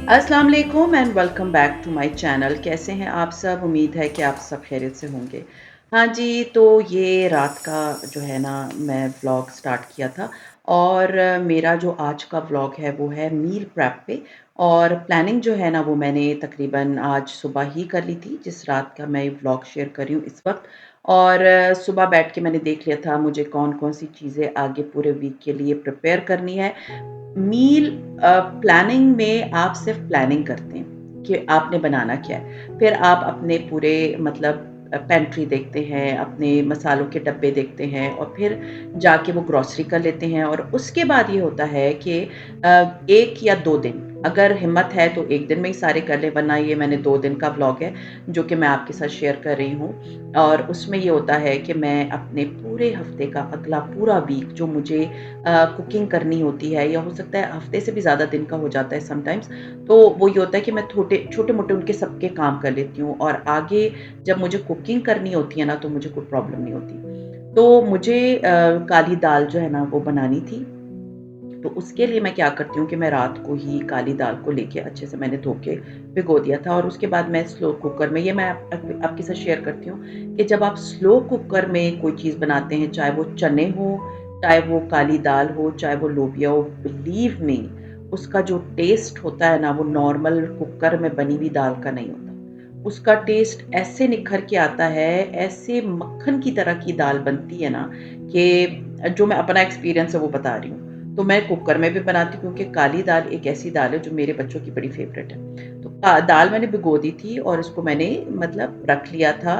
अस्सलाम वालेकुम and welcome back to my channel. कैसे हैं आप सब? उम्मीद है कि आप सब खैरियत से होंगे। हाँ जी, तो ये रात का जो है ना मैं व्लॉग स्टार्ट किया था और मेरा जो आज का व्लॉग है वो है मील प्रेप पे। और प्लानिंग जो है ना वो मैंने तकरीबन आज सुबह ही कर ली थी, जिस रात का मैं व्लॉग शेयर कर रही हूँ इस वक्त। और सुबह बैठ के मैंने देख लिया था मुझे कौन-कौन सी चीज़ें आगे पूरे वीक के लिए प्रिपेयर करनी है। मील प्लानिंग में आप सिर्फ प्लानिंग करते हैं कि आपने बनाना क्या है। फिर आप अपने पूरे मतलब पेंट्री देखते हैं, अपने मसालों के डब्बे देखते हैं और फिर जाके वो ग्रोसरी कर लेते हैं। और उसके बाद ये होता है कि 1 या 2 दिन अगर हिम्मत है तो 1 दिन में ही सारे कर लें, वरना ये मैंने 2 दिन का व्लॉग है जो कि मैं आपके साथ शेयर कर रही हूँ। और उसमें ये होता है कि मैं अपने पूरे हफ्ते का अगला पूरा वीक जो मुझे कुकिंग करनी होती है, या हो सकता है हफ्ते से भी ज़्यादा दिन का हो जाता है समटाइम्स, तो वो ये होता है कि मैं छोटे-मोटे उनके सबके काम कर लेती हूँ और आगे जब मुझे कुकिंग करनी होती है ना, तो मुझे कोई प्रॉब्लम नहीं होती। तो मुझे काली दाल जो है ना वो बनानी थी। तो उसके लिए मैं क्या करती हूँ कि मैं रात को ही काली दाल को लेके अच्छे से मैंने धो के भिगो दिया था और उसके बाद मैं स्लो कुकर में, ये मैं आपके साथ शेयर करती हूँ कि जब आप स्लो कुकर में कोई चीज़ बनाते हैं, चाहे वो चने हो, चाहे वो काली दाल हो, चाहे वो लोबिया हो, बिलीव मी उसका जो टेस्ट होता है ना वो नॉर्मल कुकर में बनी हुई दाल का नहीं होता। उसका टेस्ट ऐसे निखर के आता है, ऐसे मक्खन की तरह की दाल बनती है ना कि जो मैं अपना एक्सपीरियंस है वो बता रही हूँ। तो मैं कुकर में भी बनाती हूँ क्योंकि काली दाल एक ऐसी दाल है जो मेरे बच्चों की बड़ी फ़ेवरेट है। तो दाल मैंने भिगो दी थी और उसको मैंने मतलब रख लिया था,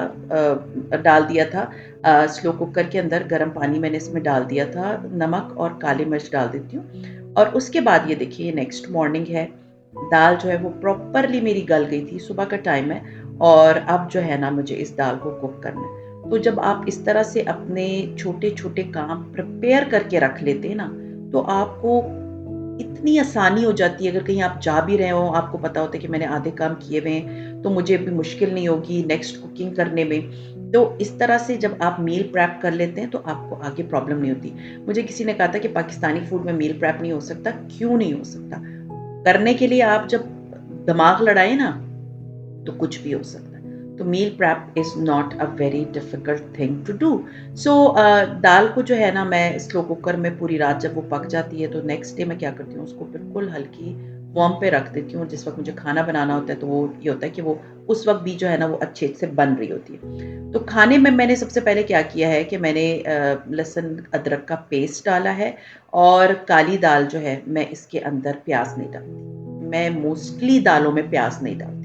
डाल दिया था स्लो कुकर के अंदर। गर्म पानी मैंने इसमें डाल दिया था, नमक और काली मिर्च डाल देती हूँ। और उसके बाद ये देखिए नेक्स्ट मॉर्निंग है, दाल जो है वो प्रॉपरली मेरी गल गई थी, सुबह का टाइम है और अब जो है ना मुझे इस दाल को कुक करना है। तो जब आप इस तरह से अपने छोटे-छोटे काम प्रिपेयर करके रख लेते हैं ना, तो आपको इतनी आसानी हो जाती है। अगर कहीं आप जा भी रहे हो, आपको पता होता है कि मैंने आधे काम किए हुए हैं, तो मुझे भी मुश्किल नहीं होगी नेक्स्ट कुकिंग करने में। तो इस तरह से जब आप मील प्रेप कर लेते हैं, तो आपको आगे प्रॉब्लम नहीं होती। मुझे किसी ने कहा था कि पाकिस्तानी फूड में मील प्रेप नहीं हो सकता, क्यों नहीं हो सकता? करने के लिए आप जब दिमाग लड़ाएँ ना, तो कुछ भी हो सकता है। तो meal prep is not a very difficult thing to do. So दाल को जो है ना मैं स्लो कुकर में पूरी रात जब वो पक जाती है, तो नेक्स्ट डे मैं क्या करती हूँ उसको बिल्कुल हल्की वार्म पे रख देती हूँ। जिस वक़्त मुझे खाना बनाना होता है, तो वो ये होता है कि वो उस वक़्त भी जो है ना वो अच्छे से बन रही होती है। तो खाने में मैंने सबसे पहले क्या किया है कि मैंने लहसुन अदरक का पेस्ट डाला है और काली दाल जो है मैं इसके अंदर प्याज़ नहीं डालती। मैं मोस्टली दालों में प्याज़ नहीं डालती।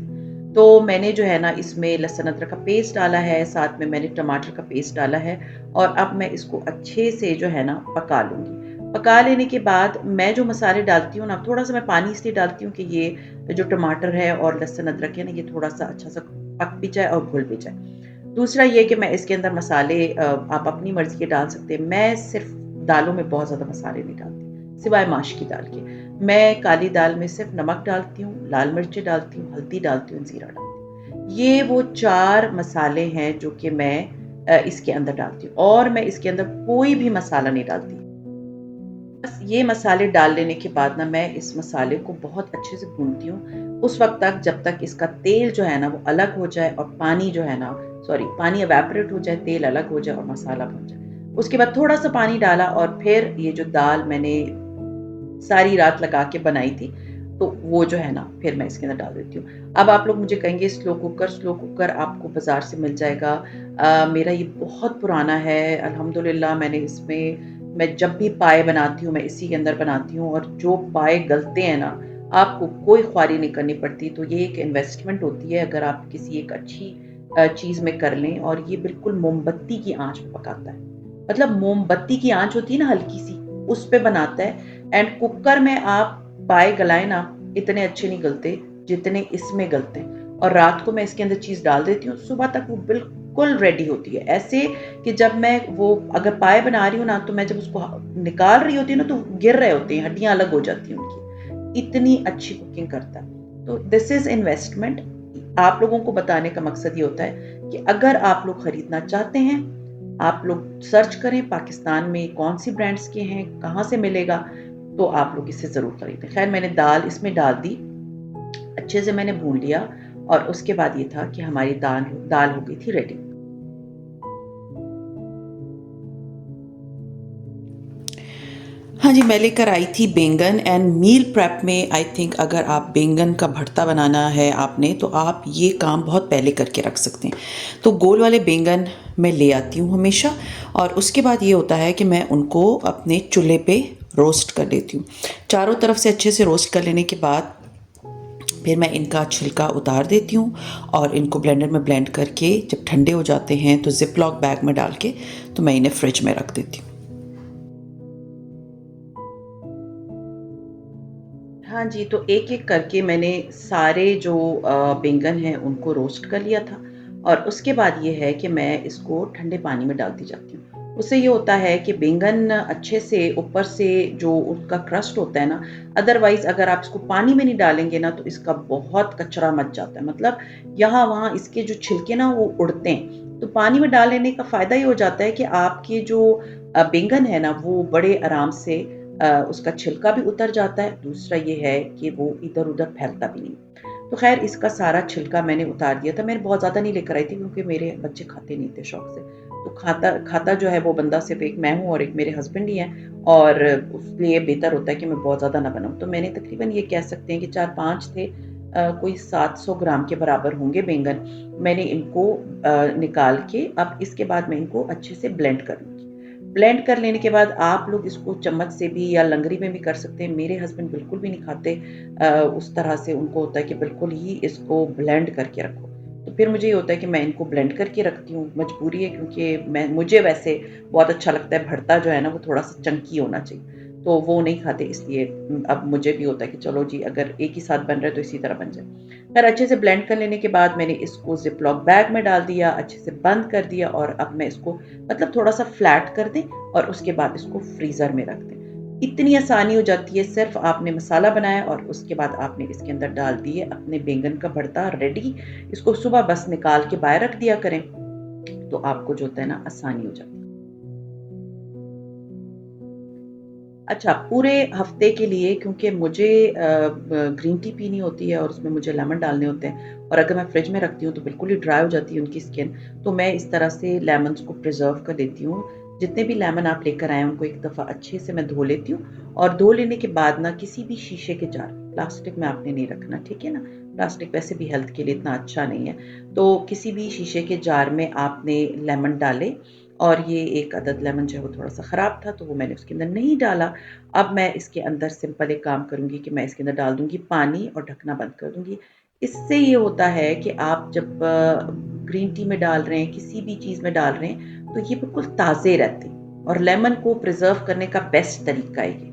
तो मैंने जो है ना इसमें लहसुन अदरक का पेस्ट डाला है, साथ में मैंने टमाटर का पेस्ट डाला है और अब मैं इसको अच्छे से जो है ना पका लूँगी। पका लेने के बाद मैं जो मसाले डालती हूँ ना, थोड़ा-सा मैं पानी इसलिए डालती हूँ कि ये जो टमाटर है और लहसुन अदरक है ना, ये थोड़ा-सा अच्छा-सा पक भी जाए और घुल भी जाए। दूसरा ये कि मैं इसके अंदर मसाले आप अपनी मर्ज़ी के डाल सकते हैं। मैं सिर्फ़ दालों में बहुत ज़्यादा मसाले नहीं डालती, सिवाय माश की दाल के। मैं काली दाल में सिर्फ़ नमक डालती हूँ, लाल मिर्चें डालती हूँ, हल्दी डालती हूँ, ज़ीरा डालती हूँ। ये वो 4 मसाले हैं जो कि मैं इसके अंदर डालती हूँ और मैं इसके अंदर कोई भी मसाला नहीं डालती। बस ये मसाले डाल लेने के बाद ना मैं इस मसाले को बहुत अच्छे से भूनती हूँ, उस वक़्त तक जब तक इसका तेल जो है ना वो अलग हो जाए और पानी जो है ना, सॉरी, पानी इवैपोरेट हो जाए, तेल अलग हो जाए और मसाला भुन जाए। उसके बाद थोड़ा-सा पानी डाला और फिर ये जो दाल मैंने सारी रात लगा के बनाई थी, तो वो जो है ना फिर मैं इसके अंदर डाल देती हूँ। अब आप लोग मुझे कहेंगे स्लो कुकर आपको बाज़ार से मिल जाएगा। मेरा ये बहुत पुराना है, अल्हम्दुलिल्लाह मैंने इसमें मैं जब भी पाए बनाती हूँ, मैं इसी के अंदर बनाती हूँ और जो पाए गलते हैं ना, आपको कोई ख्वारी नहीं करनी पड़ती। तो ये एक इन्वेस्टमेंट होती है अगर आप किसी एक अच्छी चीज़ में कर लें। और ये बिल्कुल मोमबत्ती की आँच पे पकाता है। मतलब मोमबत्ती की आँच होती है ना हल्की-सी, उस पे बनाता है। एंड कुकर में आप पाए गलाएँ ना, इतने अच्छे नहीं गलते, जितने इसमें गलते हैं। और रात को मैं इसके अंदर चीज़ डाल देती हूँ, सुबह तक वो बिल्कुल रेडी होती है। ऐसे कि जब मैं वो अगर पाए बना रही हूँ ना, तो मैं जब उसको निकाल रही होती हूँ ना, तो गिर रहे होते हैं, हड्डियाँ अलग हो जाती हैं उनकी। इतनी अच्छी कुकिंग करता है। तो दिस इज़ इन्वेस्टमेंट। आप लोगों को बताने का मकसद ये होता है कि अगर आप लोग खरीदना चाहते हैं, आप लोग सर्च करें पाकिस्तान में कौन-सी ब्रांड्स के हैं, कहाँ से मिलेगा, तो आप लोग इसे ज़रूर खरीदें। ख़ैर मैंने दाल इसमें डाल दी अच्छे से मैंने भून लिया और उसके बाद ये था कि हमारी दाल दाल हो गई थी रेडी। हाँ जी, मैं लेकर आई थी बैंगन एंड मील प्रेप में आई थिंक अगर आप बैंगन का भरता बनाना है आपने तो आप ये काम बहुत पहले करके रख सकते हैं। तो गोल वाले बैंगन मैं ले आती हूँ हमेशा और उसके बाद ये होता है कि मैं उनको अपने चूल्हे पे रोस्ट कर लेती हूँ। चारों तरफ से अच्छे से रोस्ट कर लेने के बाद फिर मैं इनका छिलका उतार देती हूँ और इनको ब्लेंडर में ब्लेंड करके जब ठंडे हो जाते हैं तो ज़िप लॉक बैग में डाल के तो मैं इन्हें फ्रिज में रख देती हूँ। हाँ जी, तो एक-एक करके मैंने सारे जो बैंगन हैं उनको रोस्ट कर लिया था और उसके बाद ये है कि मैं इसको ठंडे पानी में डालती जाती हूँ। उससे ये होता है कि बैंगन अच्छे से ऊपर से जो उसका क्रस्ट होता है ना, अदरवाइज़ अगर आप इसको पानी में नहीं डालेंगे ना तो इसका बहुत कचरा मच जाता है। मतलब यहाँ-वहाँ इसके जो छिलके ना वो उड़ते हैं। तो पानी में डाल लेने का फ़ायदा ये हो जाता है कि आपके जो बैंगन है ना वो बड़े आराम से उसका छिलका भी उतर जाता है, दूसरा ये है कि वो इधर-उधर फैलता भी नहीं। तो ख़ैर इसका सारा छिलका मैंने उतार दिया था, मैंने बहुत ज़्यादा नहीं लेकर आई थी क्योंकि मेरे बच्चे खाते नहीं थे शौक से। तो खाता खाता जो है वो बंदा सिर्फ़ एक मैं हूँ और एक मेरे हस्बैंड ही हैं और उसलिए बेहतर होता है कि मैं बहुत ज़्यादा ना बनाऊँ। तो मैंने तकरीबन ये कह सकते हैं कि 4-5 थे कोई 700 ग्राम के बराबर होंगे बैंगन। मैंने इनको निकाल के अब इसके बाद मैं इनको अच्छे से ब्लेंड कर लूँगी। ब्लेंड कर लेने के बाद आप लोग इसको चम्मच से भी या लंगरी में भी कर सकते हैं। मेरे हस्बैंड बिल्कुल भी नहीं खाते उस तरह से उनको होता है कि बिल्कुल ही इसको ब्लेंड करके रखो। तो फिर मुझे ये होता है कि मैं इनको ब्लेंड करके रखती हूँ, मजबूरी है क्योंकि मैं मुझे वैसे बहुत अच्छा लगता है भरता जो है ना वो थोड़ा-सा चंकी होना चाहिए। तो वो नहीं खाते इसलिए अब मुझे भी होता है कि चलो जी अगर एक ही साथ बन रहा है तो इसी तरह बन जाए। फिर अच्छे से ब्लेंड कर लेने के बाद मैंने इसको ज़िप-लॉक बैग में डाल दिया, अच्छे से बंद कर दिया और अब मैं इसको मतलब थोड़ा-सा फ्लैट कर दें और उसके बाद इसको फ्रीज़र में रख दें। इतनी आसानी हो जाती है, सिर्फ़ आपने मसाला बनाया और उसके बाद आपने इसके अंदर डाल दिए अपने बैंगन का भरता रेडी। इसको सुबह बस निकाल के बाहर रख दिया करें, तो आपको जो होता है ना आसानी हो जाती है। अच्छा, पूरे हफ़्ते के लिए क्योंकि मुझे ग्रीन टी पीनी होती है और उसमें मुझे लेमन डालने होते हैं और अगर मैं फ्रिज में रखती हूँ तो बिल्कुल ही ड्राई हो जाती है उनकी स्किन, तो मैं इस तरह से लेमन्स को प्रिज़र्व कर लेती हूँ। जितने भी लेमन आप लेकर आएँ उनको एक दफ़ा अच्छे से मैं धो लेती हूँ और धो लेने के बाद ना किसी भी शीशे के जार, प्लास्टिक में आपने नहीं रखना, ठीक है ना? प्लास्टिक वैसे भी हेल्थ के लिए इतना अच्छा नहीं है। तो किसी भी शीशे के जार में आपने लेमन डाले और ये एक अदद लेमन जो है वो थोड़ा-सा ख़राब था, तो वो मैंने उसके अंदर नहीं डाला। अब मैं इसके अंदर सिंपल एक काम करूँगी कि मैं इसके अंदर डाल दूँगी पानी और ढकना बंद कर दूँगी। इससे ये होता है कि आप जब ग्रीन टी में डाल रहे हैं, किसी भी चीज़ में डाल रहे हैं, तो ये बिल्कुल ताज़े रहते हैं और लेमन को प्रिज़र्व करने का बेस्ट तरीका है ये।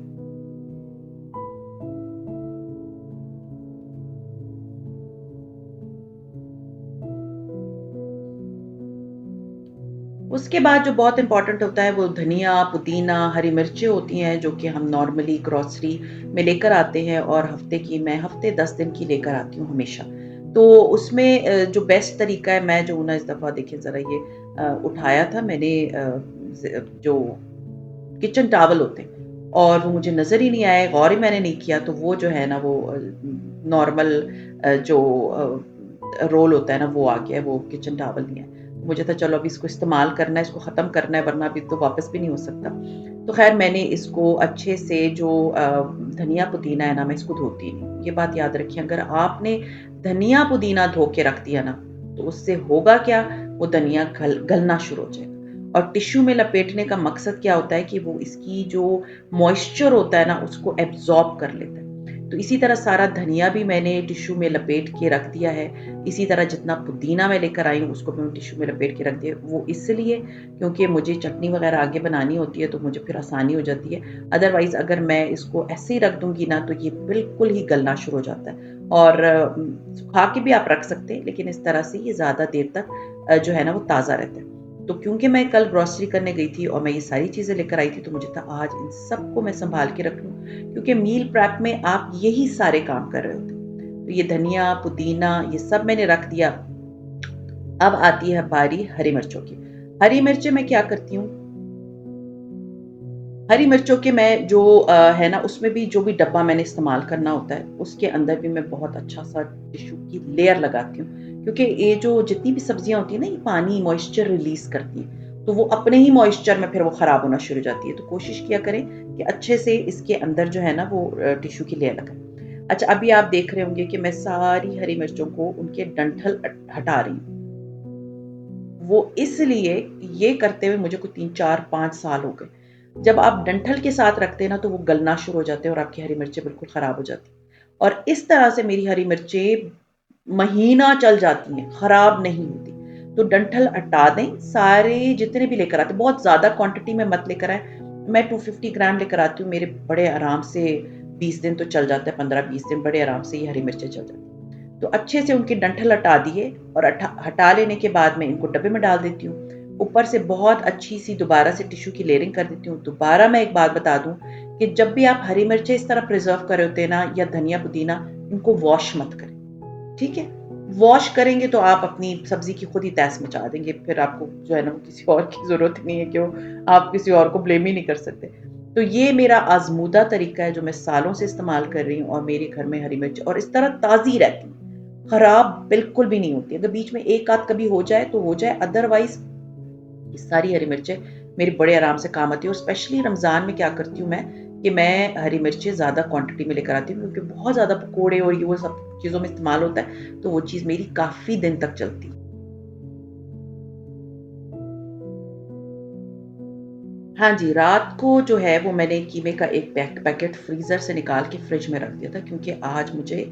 उसके बाद जो बहुत इम्पोर्टेंट होता है वो धनिया, पुदीना, हरी मिर्चें होती हैं जो कि हम नॉर्मली ग्रोसरी में लेकर आते हैं और हफ़्ते की मैं हफ़्ते 10 दिन की लेकर आती हूँ हमेशा। तो उसमें जो बेस्ट तरीका है मैं जो ना इस दफ़ा देखिए ज़रा ये उठाया था मैंने जो किचन टॉवल होते हैं और वो मुझे नज़र ही नहीं आए, गौर ही मैंने नहीं किया तो वो जो है ना वो नॉर्मल जो रोल होता है ना वो आ गया है, वो किचन टॉवल नहीं है। मुझे था चलो अभी इसको इस्तेमाल करना है, इसको ख़त्म करना है वरना अभी तो वापस भी नहीं हो सकता। तो ख़ैर मैंने इसको अच्छे से जो धनिया पुदीना है ना मैं इसको धोती नहीं हूँ। ये बात याद रखिए अगर आपने धनिया पुदीना धो के रख दिया ना, तो उससे होगा क्या वो धनिया गलना शुरू हो जाएगा। और टिश्यू में लपेटने का मकसद क्या होता है कि वो इसकी जो मॉइस्चर होता है ना उसको एब्ज़ॉर्ब कर लेता है। तो इसी तरह सारा धनिया भी मैंने टिश्यू में लपेट के रख दिया है। इसी तरह जितना पुदीना मैं लेकर आई हूँ उसको भी मैं टिश्यू में लपेट के रख दिया। वो इसलिए क्योंकि मुझे चटनी वग़ैरह आगे बनानी होती है तो मुझे फिर आसानी हो जाती है। अदरवाइज़ अगर मैं इसको ऐसे ही रख दूँगी ना तो ये बिल्कुल ही गलना शुरू हो जाता है। और सुखा के भी आप रख सकते हैं लेकिन इस तरह से ये ज़्यादा देर तक जो है ना वो ताज़ा रहता है। तो क्योंकि मैं कल ग्रोसरी करने गई थी और मैं ये सारी चीज़ें लेकर आई थी तो मुझे था आज इन सबको मैं सँभाल के रख लूँ क्योंकि मील प्रेप में आप यही सारे काम कर रहे होते हैं। तो ये धनिया, पुदीना ये सब मैंने रख दिया। अब आती है बारी हरी मिर्चों की। हरी मिर्चें मैं क्या करती हूँ हरी मिर्चों के मैं जो है ना उसमें भी जो भी डब्बा मैंने इस्तेमाल करना होता है, उसके अंदर भी मैं बहुत अच्छा-सा टिश्यू की लेयर लगाती हूँ। क्योंकि ये जो जितनी भी सब्जियाँ होती हैं ना, ये पानी मॉइस्चर रिलीज़ करती हैं, तो वो अपने ही मॉइस्चर में फिर वो खराब होना शुरू हो जाती है। तो कोशिश किया करें कि अच्छे से इसके अंदर जो है ना वो टिश्यू की लेयर लगाएँ। अच्छा, अभी आप देख रहे होंगे कि मैं सारी हरी मिर्चों को उनके डंठल हटा रही हूँ। वो इसलिए ये करते हुए मुझे कोई 3, 4, 5 साल हो गए। जब आप डंठल के साथ रखते हैं ना, तो वो गलना शुरू हो जाते हैं और आपकी हरी मिर्चें बिल्कुल खराब हो जाती हैं। और इस तरह से मेरी हरी मिर्चें महीना चल जाती हैं, खराब नहीं होती। तो डंठल हटा दें, सारे जितने भी लेकर आते हैं, बहुत ज़्यादा क्वांटिटी में मत लेकर आएँ। मैं 250 ग्राम लेकर आती हूँ, मेरे बड़े आराम से 20 दिन तो चल जाता है, 15-20 दिन बड़े आराम से ये हरी मिर्चें चल जाती हैं। तो अच्छे से उनके डंठल हटा दिए और हटा लेने के बाद मैं इनको डब्बे में डाल देती हूँ। ऊपर से बहुत अच्छी सी दोबारा से टिश्यू की लेयरिंग कर देती हूँ। दोबारा मैं एक बात बता दूँ कि जब भी आप हरी मिर्चें इस तरह प्रिज़र्व कर रहे होते हैं ना, या धनिया पुदीना, इनको वॉश मत करें, ठीक है? वॉश करेंगे तो आप अपनी सब्ज़ी की खुद ही तहस मचा देंगे। फिर आपको जो है ना वो किसी और की ज़रूरत ही नहीं है कि आप किसी और को ब्लेम ही नहीं कर सकते। तो ये मेरा आज़मूदा तरीका है जो मैं सालों से इस्तेमाल कर रही हूँ, और मेरे घर में हरी मिर्च और इस तरह ताज़ी रहती है, खराब बिल्कुल भी नहीं होती। अगर बीच में एक आध कभी हो जाए तो हो जाए, अदरवाइज़ ये सारी हरी मिर्चें मेरी बड़े आराम से काम आती है। और स्पेशली रमज़ान में क्या करती हूँ मैं, कि मैं हरी मिर्चें ज़्यादा क्वांटिटी में लेकर आती हूँ, क्योंकि बहुत ज़्यादा पकोड़े और ये वो सब चीज़ों में इस्तेमाल होता है, तो वो चीज़ मेरी काफ़ी दिन तक चलती है। हाँ जी, रात को जो है वो मैंने कीमे का एक पैकेट फ्रीज़र से निकाल के फ्रिज में रख दिया था, क्योंकि आज मुझे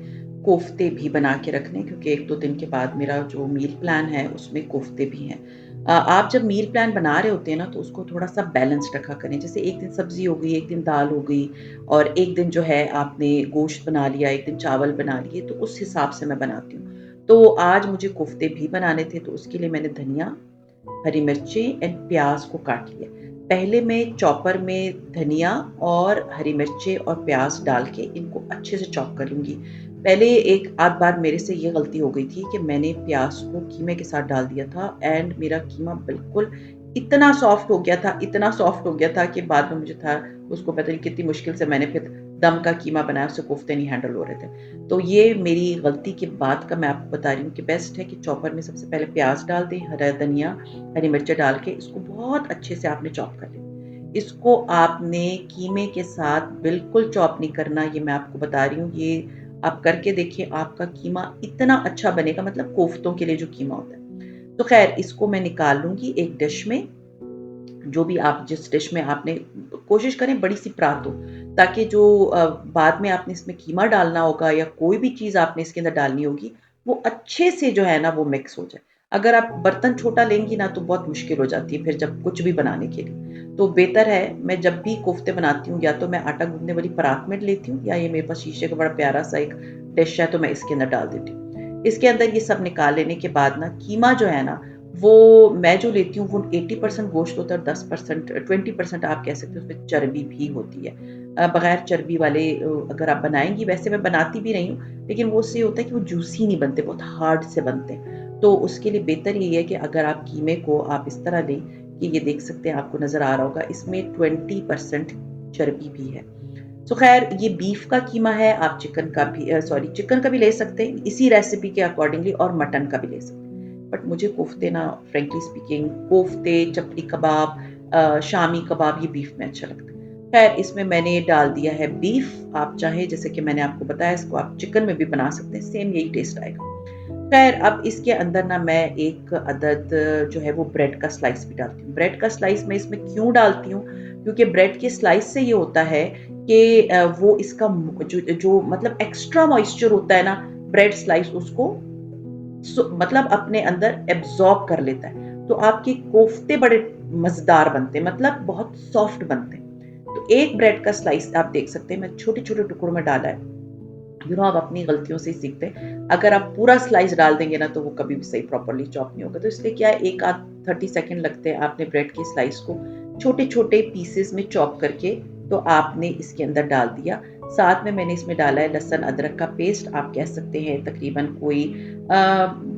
कोफ्ते भी बना के रखने हैं, क्योंकि 1-2 दिन के बाद मेरा जो मील प्लान है उसमें कोफ्ते भी हैं। आप जब मील प्लान बना रहे होते हैं ना, तो उसको थोड़ा-सा बैलेंस्ड रखा करें। जैसे एक दिन सब्ज़ी हो गई, एक दिन दाल हो गई, और एक दिन जो है आपने गोश्त बना लिया, एक दिन चावल बना लिए, तो उस हिसाब से मैं बनाती हूँ। तो आज मुझे कोफ्ते भी बनाने थे, तो उसके लिए मैंने धनिया, हरी मिर्ची एंड प्याज को काट लिया। पहले मैं चॉपर में धनिया और हरी मिर्ची और प्याज डाल के इनको अच्छे से चॉप कर लूँगी। पहले एक आध बार मेरे से ये गलती हो गई थी कि मैंने प्याज को कीमे के साथ डाल दिया था, एंड मेरा कीमा बिल्कुल इतना सॉफ्ट हो गया था, इतना सॉफ्ट हो गया था कि बाद में मुझे था, उसको पता नहीं कितनी मुश्किल से मैंने फिर दम का कीमा बनाया, उससे कोफ्ते नहीं हैंडल हो रहे थे। तो ये मेरी गलती के बाद का मैं आपको बता रही हूँ कि बेस्ट है कि चॉपर में सबसे पहले प्याज डाल दें, हरा धनिया, हरी मिर्च डाल के इसको बहुत अच्छे से आपने चॉप कर लें। इसको आपने कीमे के साथ बिल्कुल चॉप नहीं करना, ये मैं आपको बता रही हूँ। ये आप करके देखिए, आपका कीमा इतना अच्छा बनेगा, मतलब कोफ्तों के लिए जो कीमा होता है। तो ख़ैर इसको मैं निकाल लूँगी एक डिश में। जो भी आप जिस डिश में आपने, कोशिश करें बड़ी-सी परात हो, ताकि जो बाद में आपने इसमें कीमा डालना होगा या कोई भी चीज़ आपने इसके अंदर डालनी होगी, वो अच्छे से जो है ना वो मिक्स हो जाए। अगर आप बर्तन छोटा लेंगी ना, तो बहुत मुश्किल हो जाती है फिर जब कुछ भी बनाने के लिए। तो बेहतर है, मैं जब भी कोफ्ते बनाती हूँ, या तो मैं आटा गूँथने वाली परात में लेती हूँ, या ये मेरे पास शीशे का बड़ा प्यारा-सा एक डिश है, तो मैं इसके अंदर डाल देती हूँ। इसके अंदर ये सब निकाल लेने के बाद ना, कीमा जो है ना, वो मैं जो लेती हूँ वो 80% गोश्त होता है, और 10% 20% आप कह सकते हो उसमें चर्बी भी होती है। बगैर चर्बी वाले अगर आप बनाएँगी, वैसे मैं बनाती भी रही हूँ, लेकिन वो उससे होता है कि वो जूसी नहीं बनते, बहुत हार्ड से बनते हैं। तो उसके लिए बेहतर यही है कि अगर आप कीमे को आप इस तरह लें, कि ये देख सकते हैं, आपको नज़र आ रहा होगा इसमें 20% चर्बी भी है। सो ख़ैर ये बीफ का कीमा है, आप चिकन का भी सॉरी चिकन का भी ले सकते हैं इसी रेसिपी के अकॉर्डिंगली, और मटन का भी ले सकते हैं। बट मुझे कोफ्ते ना, फ्रैंकली स्पीकिंग, कोफ्ते, चपटी कबाब, शामी कबाब, ये बीफ में अच्छा लगता है। ख़ैर इसमें मैंने डाल दिया है बीफ, आप चाहें जैसे कि मैंने आपको बताया, इसको आप चिकन में भी बना सकते हैं, सेम यही टेस्ट आएगा। ख़ैर अब इसके अंदर ना मैं एक अदद जो है वो ब्रेड का स्लाइस भी डालती हूँ। ब्रेड का स्लाइस मैं इसमें क्यों डालती हूँ? क्योंकि ब्रेड के स्लाइस से ये होता है कि वो इसका जो जो मतलब एक्स्ट्रा मॉइस्चर होता है ना, ब्रेड स्लाइस उसको मतलब अपने अंदर एब्ज़ॉर्ब कर लेता है। तो आपके कोफ्ते बड़े मज़ेदार बनते हैं, मतलब बहुत सॉफ्ट बनते हैं। तो एक ब्रेड का स्लाइस आप देख सकते हैं, मैं छोटे-छोटे टुकड़ों में डाला है। आप अपनी गलतियों से ही सीखते हैं। अगर आप पूरा स्लाइस डाल देंगे ना, तो वो कभी भी सही प्रॉपर्ली चॉप नहीं होगा। तो इसलिए क्या है, 1 आध 30 सेकंड लगते हैं, आपने ब्रेड के स्लाइस को छोटे-छोटे पीसेज़ में चॉप करके तो आपने इसके अंदर डाल दिया। साथ में मैंने इसमें डाला है लहसुन अदरक का पेस्ट, आप कह सकते हैं तकरीबन कोई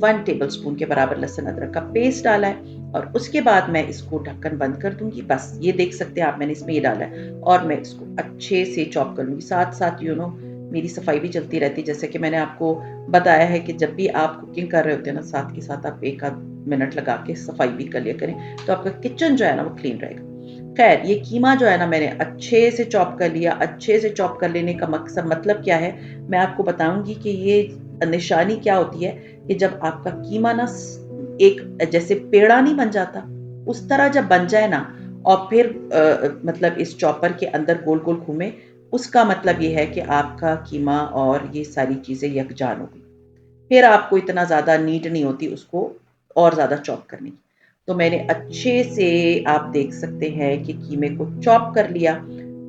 1 टेबलस्पून के बराबर लहसुन अदरक का पेस्ट डाला है। और उसके बाद मैं इसको ढक्कन बंद कर दूंगी। बस ये देख सकते हैं आप, मैंने इसमें ये डाला है और मैं इसको अच्छे से चॉप कर लूंगी। साथ साथ मेरी सफाई भी चलती रहती है, जैसे कि मैंने आपको बताया है कि जब भी आप कुकिंग कर रहे होते हैं ना, साथ के साथ आप एक आध मिनट लगा के सफाई भी कर लिया करें, तो आपका किचन जो है ना वो क्लीन रहेगा। खैर, ये कीमा जो है ना मैंने अच्छे से चॉप कर लिया। अच्छे से चॉप कर लेने का मकसद मतलब क्या है, मैं आपको बताऊंगी कि ये निशानी क्या होती है कि जब आपका कीमा ना एक जैसे पेड़ा नहीं बन जाता, उस तरह जब बन जाए ना और फिर मतलब इस चॉपर के अंदर गोल गोल घूमे, उसका मतलब ये है कि आपका कीमा और ये सारी चीजें यकजान हो गई। फिर आपको इतना ज़्यादा नीड नहीं होती उसको और ज़्यादा चॉप करने की। तो मैंने अच्छे से, आप देख सकते हैं कि कीमे को चॉप कर लिया।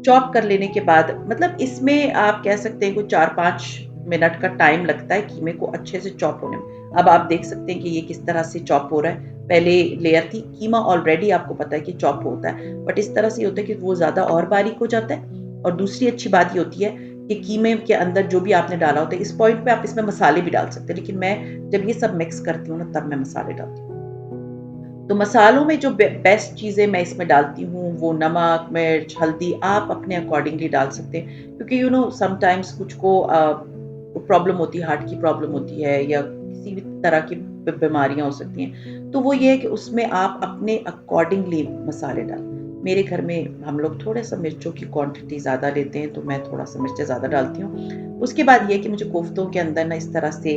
चॉप कर लेने के बाद मतलब इसमें आप कह सकते हैं कोई 4-5 मिनट का टाइम लगता है कीमे को अच्छे से चॉप होने में। अब आप देख सकते हैं कि ये किस तरह से चॉप हो रहा है। पहले लेयर थी, कीमा ऑलरेडी आपको पता है कि चॉप होता है, बट इस तरह से होता है कि वो ज़्यादा और बारीक हो जाता है। और दूसरी अच्छी बात ये होती है कि कीमे के अंदर जो भी आपने डाला होता है, इस पॉइंट पे आप इसमें मसाले भी डाल सकते हैं, लेकिन मैं जब ये सब मिक्स करती हूँ ना तब मैं मसाले डालती हूँ। तो मसालों में जो बेस्ट चीज़ें मैं इसमें डालती हूँ वो नमक, मिर्च, हल्दी आप अपने अकॉर्डिंगली डाल सकते हैं, क्योंकि समटाइम्स कुछ को प्रॉब्लम होती है, हार्ट की प्रॉब्लम होती है या किसी भी तरह की बीमारियां हो सकती हैं, तो वो ये है कि उसमें आप अपने अकॉर्डिंगली मसाले डालें। मेरे घर में हम लोग थोड़ा सा मिर्चों की क्वांटिटी ज़्यादा लेते हैं, तो मैं थोड़ा सा मिर्चें ज़्यादा डालती हूँ। उसके बाद ये है कि मुझे कोफ्तों के अंदर ना इस तरह से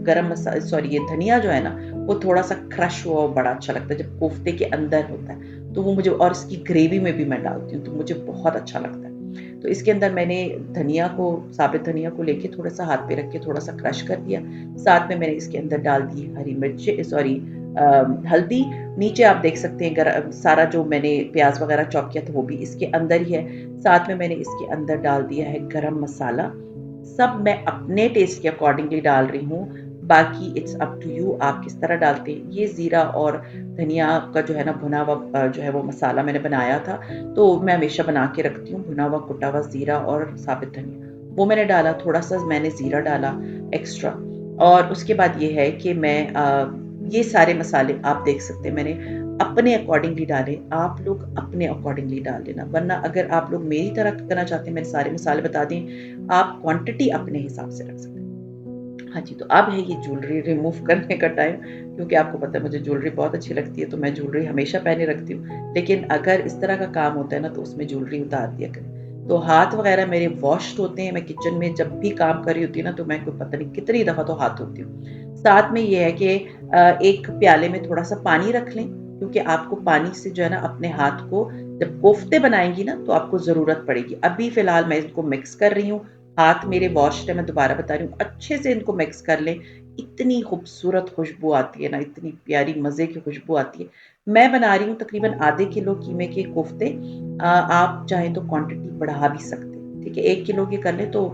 गरम मसाला, सॉरी, ये धनिया जो है ना वो थोड़ा सा क्रश हुआ बड़ा अच्छा लगता है जब कोफ्ते के अंदर होता है, तो वो मुझे, और इसकी ग्रेवी में भी मैं डालती हूँ तो मुझे बहुत अच्छा लगता है। तो इसके अंदर मैंने धनिया को, साबित धनिया को लेके थोड़ा सा हाथ पे रख के थोड़ा सा क्रश कर दिया। साथ में मैंने इसके अंदर डाल दी हरी मिर्च, सॉरी, हल्दी। नीचे आप देख सकते हैं सारा जो मैंने प्याज वगैरह चॉप किया था वो भी इसके अंदर ही है। साथ में मैंने इसके अंदर डाल दिया है गरम मसाला। सब मैं अपने टेस्ट के अकॉर्डिंगली डाल रही हूँ, बाकी इट्स अप टू यू आप किस तरह डालते हैं। ये ज़ीरा और धनिया का जो है ना भुना हुआ जो है वो मसाला मैंने बनाया था, तो मैं हमेशा बना के रखती हूँ। भुना हुआ कुटा हुआ ज़ीरा और साबित धनिया वो मैंने डाला, थोड़ा सा मैंने ज़ीरा डाला एक्स्ट्रा। और उसके बाद ये है कि मैं ये सारे मसाले आप देख सकते हैं मैंने अपने अकॉर्डिंगली डाले, आप लोग अपने अकॉर्डिंगली डाल लेना, वरना अगर आप लोग मेरी तरह करना चाहते हैं, मैंने सारे मसाले बता दिए, आप क्वांटिटी अपने हिसाब से रख सकते हैं। हाँ जी, तो अब है ये ज्वेलरी रिमूव करने का टाइम, क्योंकि आपको पता है मुझे ज्वेलरी बहुत अच्छी लगती है, तो मैं ज्वेलरी हमेशा पहने रखती हूँ। लेकिन अगर इस तरह का काम होता है ना, तो उसमें ज्वेलरी उतार दिया करें। तो हाथ वगैरह मेरे वॉश्ड होते हैं, मैं किचन में जब भी काम कर रही होती हूँ ना, तो मैं कोई पता नहीं कितनी दफ़ा तो हाथ धोती हूँ। साथ में ये है कि एक प्याले में थोड़ा-सा पानी रख लें, क्योंकि आपको पानी से जो है ना अपने हाथ को, जब कोफ्ते बनाएँगी ना, तो आपको ज़रूरत पड़ेगी। अभी फ़िलहाल मैं इसको मिक्स कर रही हूँ, हाथ मेरे वॉश्ड है, मैं दोबारा बता रही हूँ, अच्छे से इनको मिक्स कर लें। इतनी खूबसूरत खुशबू आती है ना, इतनी प्यारी मज़े की खुशबू आती है। मैं बना रही हूँ तकरीबन आधे किलो कीमे के कोफ्ते। आप चाहें तो क्वांटिटी बढ़ा भी सकते हैं, ठीक है? 1 किलो के कर लें तो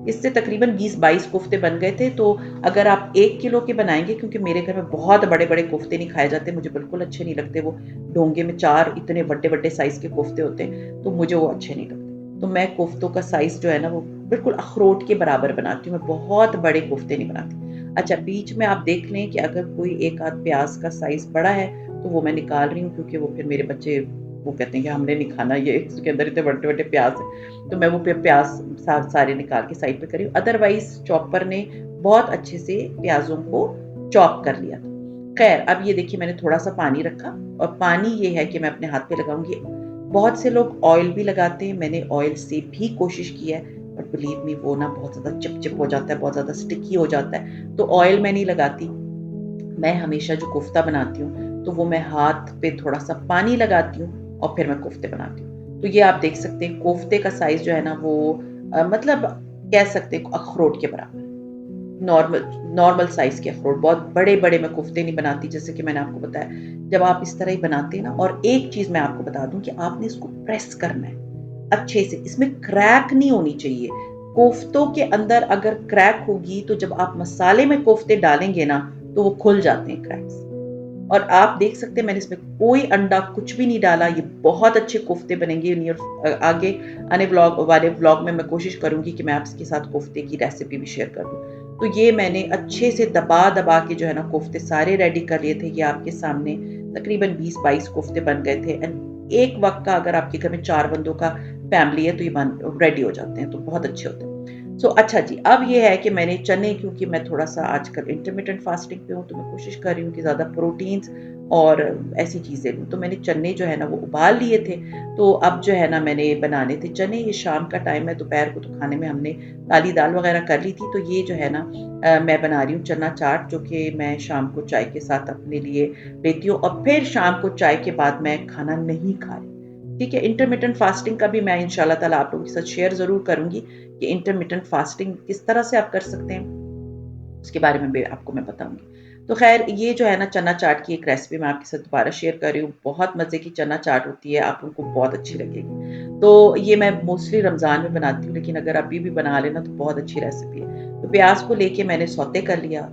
इससे तकरीबन 20-22 कोफ्ते बन गए थे। तो अगर आप 1 किलो के बनाएँगे, क्योंकि मेरे घर में बहुत बड़े-बड़े कोफ्ते नहीं खाए जाते, मुझे बिल्कुल अच्छे नहीं लगते वो, डोंगे में 4 इतने बड़े-बड़े साइज़ के कोफ्ते होते हैं, तो मुझे वो अच्छे नहीं लगते। तो मैं कोफ्तों का साइज़ जो है ना वो बिल्कुल अखरोट के बराबर बनाती हूँ, मैं बहुत बड़े कोफ्ते नहीं बनाती। अच्छा, बीच में आप देख लें कि अगर कोई एक आध प्याज़ का साइज़ बड़ा है, तो वो मैं निकाल रही हूँ, क्योंकि वो फिर मेरे बच्चे वो कहते हैं कि हमने नहीं खाना ये, इसके अंदर इतने बड़े-बड़े प्याज़ हैं। तो मैं वो प्याज़ सारे निकाल के साइड पे करी। अदरवाइज़ चॉपर ने बहुत अच्छे से प्याज़ों को चॉप कर लिया था। खैर, अब ये देखिए मैंने थोड़ा-सा पानी रखा, और पानी ये है कि मैं अपने हाथ पे लगाऊँगी। बहुत से लोग ऑयल भी लगाते हैं, मैंने ऑयल से भी कोशिश की है, बट बिलीव मी वो ना बहुत ज़्यादा चिप-चिप हो जाता है, बहुत ज़्यादा स्टिकी हो जाता है, तो ऑयल मैं नहीं लगाती। मैं हमेशा जो कोफ्ता बनाती हूँ, तो वो मैं हाथ पे थोड़ा-सा पानी लगाती हूँ और फिर मैं कोफ्ते बनाती हूँ। तो ये आप देख सकते हैं कोफ्ते का साइज़ जो है ना वो मतलब कह सकते हैं अखरोट के बराबर है। नॉर्मल नॉर्मल साइज़ के अखरोट, बहुत बड़े-बड़े मैं कोफ्ते नहीं बनाती, जैसे कि मैंने आपको बताया। जब आप इस तरह ही बनाते हैं ना, और एक चीज़ मैं आपको बता दूँ कि आपने इसको प्रेस करना है अच्छे से, इसमें क्रैक नहीं होनी चाहिए। कोफ्तों के अंदर अगर क्रैक होगी, तो जब आप मसाले में कोफ्ते डालेंगे ना, तो वो खुल जाते हैं क्रैक्स। और आप देख सकते हैं मैंने इसमें कोई अंडा कुछ भी नहीं डाला। ये बहुत अच्छे कोफ्ते बनेंगे। आगे आने वाले व्लॉग में मैं कोशिश करूंगी कि मैं आपके साथ कोफ्ते की रेसिपी भी शेयर कर दूं। तो ये मैंने अच्छे से दबा दबा के जो है ना कोफ्ते सारे रेडी कर लिए थे। ये आपके सामने तकरीबन 20-22 कोफ्ते बन गए थे। एंड एक वक्त का अगर आपके घर में 4 बंदों का फैमिली है तो ये रेडी हो जाते हैं, तो बहुत अच्छे होते हैं। अच्छा जी, अब ये है कि मैंने चने, क्योंकि मैं थोड़ा-सा आजकल इंटरमिटेंट फास्टिंग पे हूँ, तो मैं कोशिश कर रही हूँ कि ज़्यादा प्रोटीन्स और ऐसी चीज़ें लूँ। तो मैंने चने जो है ना वो उबाल लिए थे। तो अब जो है ना मैंने बनाने थे चने। ये शाम का टाइम है, दोपहर को तो खाने में हमने काली दाल वग़ैरह कर ली थी। तो ये जो है ना मैं बना रही हूँ चना चाट, जो कि मैं शाम को चाय के साथ अपने लिए लेती हूँ और फिर शाम को चाय के बाद मैं खाना नहीं खा रही। ठीक है, इंटरमिटेंट फास्टिंग का भी मैं इंशाल्लाह ताला आप लोगों के साथ शेयर ज़रूर करूँगी कि इंटरमिटेंट फास्टिंग किस तरह से आप कर सकते हैं, उसके बारे में भी आपको मैं बताऊँगी। तो ख़ैर ये जो है ना चना चाट की एक रेसिपी मैं आपके साथ दोबारा शेयर कर रही हूँ। बहुत मज़े की चना चाट होती है, आप लोगों को बहुत अच्छी लगेगी। तो ये मैं मोस्टली रमज़ान में बनाती हूँ, लेकिन अगर अभी भी बना लेना तो बहुत अच्छी रेसिपी है। तो प्याज़ को लेके मैंने सौते कर लिया।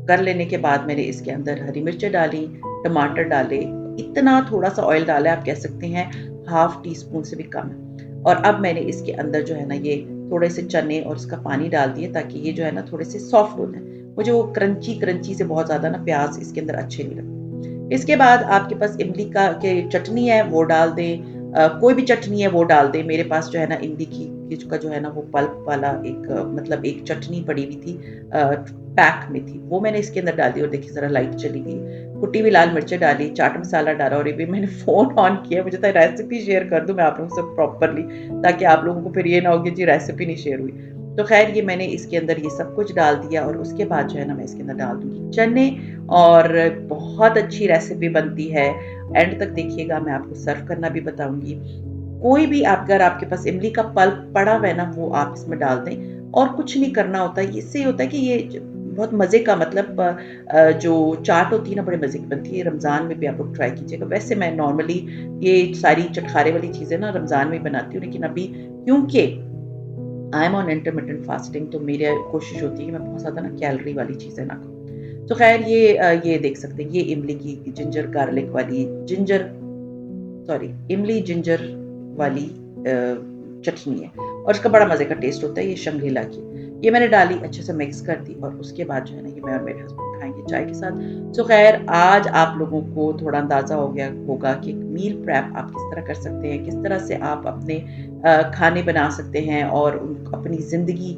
कर लेने के बाद मैंने इसके अंदर हरी मिर्चें डाली, टमाटर डाले, इतना थोड़ा-सा ऑयल डाला है, आप कह सकते हैं हाफ टी स्पून से भी कम है। और अब मैंने इसके अंदर जो है ना ये थोड़े से चने और इसका पानी डाल दिए, ताकि ये जो है ना थोड़े से सॉफ्ट हो जाएँ। मुझे वो क्रंची क्रंची से बहुत ज़्यादा ना प्याज़ इसके अंदर अच्छे नहीं लगते। इसके बाद आपके पास इमली का के चटनी है वो डाल दें, कोई भी चटनी है वो डाल दें। मेरे पास जो है ना इमली की का जो है ना वो पल्प वाला एक मतलब एक चटनी पड़ी हुई थी, पैक में थी, वो मैंने इसके अंदर डाल दी और देखिए ज़रा लाइट चली गई। कुटी हुई लाल मिर्चें डाली, चाट मसाला डाला और ये भी मैंने फ़ोन ऑन किया, मुझे था रेसिपी शेयर कर दूँ मैं आप लोगों से प्रॉपरली, ताकि आप लोगों को फिर ये ना हो कि जी रेसिपी नहीं शेयर हुई। तो ख़ैर ये मैंने इसके अंदर ये सब कुछ डाल दिया और उसके बाद जो है ना मैं इसके अंदर डाल दूँगी चने और बहुत अच्छी रेसिपी बनती है। एंड तक देखिएगा, मैं आपको सर्व करना भी बताऊँगी। कोई भी आप अगर आपके पास इमली का पल्प पड़ा हुआ है ना, वो आप इसमें डाल दें और कुछ नहीं करना होता है। इससे ये होता है कि ये बहुत मज़े का मतलब जो चाट होती है ना बड़े मज़े की बनती है। रमज़ान में भी आप लोग ट्राई कीजिएगा। वैसे मैं नॉर्मली ये सारी चटखारे वाली चीज़ें ना रमज़ान में बनाती हूँ, लेकिन अभी क्योंकि I am on intermittent fasting, तो मेरी कोशिश होती है कि मैं बहुत ज़्यादा ना कैलोरी वाली चीज़ें ना खाऊँ। तो ख़ैर ये देख सकते हैं, ये इमली की जिंजर गार्लिक वाली जिंजर सॉरी इमली जिंजर वाली चटनी है और इसका बड़ा मज़े का टेस्ट होता है। ये शंग्रीला की, ये मैंने डाली, अच्छे से मिक्स कर दी और उसके बाद जो है ना ये मैं और मेरे हस्बैंड खाएंगे चाय के साथ। सो खैर आज आप लोगों को थोड़ा अंदाज़ा हो गया होगा कि मील प्रेप आप किस तरह कर सकते हैं, किस तरह से आप अपने खाने बना सकते हैं और अपनी ज़िंदगी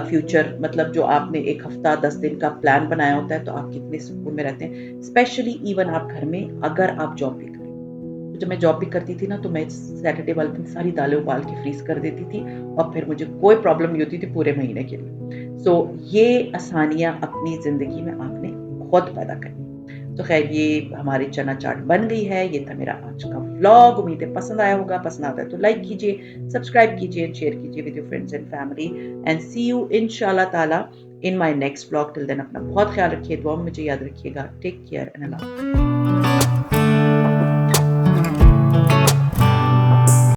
फ्यूचर मतलब जो आपने एक हफ्ता 10 दिन का प्लान बनाया होता है, तो आप कितने सुकून में रहते हैं, स्पेशली इवन आप घर में अगर आप जॉब भी करें। तो जब मैं जॉब भी करती थी ना, तो मैं सैटरडे वाले दिन सारी दालें उबाल के फ्रीज़ कर देती थी और फिर मुझे कोई प्रॉब्लम नहीं होती थी पूरे महीने के लिए। सो ये आसानियाँ अपनी ज़िंदगी में आपने खुद पैदा करनी। तो ख़ैर ये हमारी चना चाट बन गई है। ये था मेरा आज का व्लॉग। उम्मीद है पसंद आया होगा। पसंद आता है तो लाइक कीजिए, सब्सक्राइब कीजिए, शेयर कीजिए with your friends and family and see you इंशाल्लाह ताला in my next vlog. Till then अपना बहुत ख़्याल रखिए, दुआ में मुझे याद रखिएगा। टेक केयर एंड अल्लाह हाफ़िज़।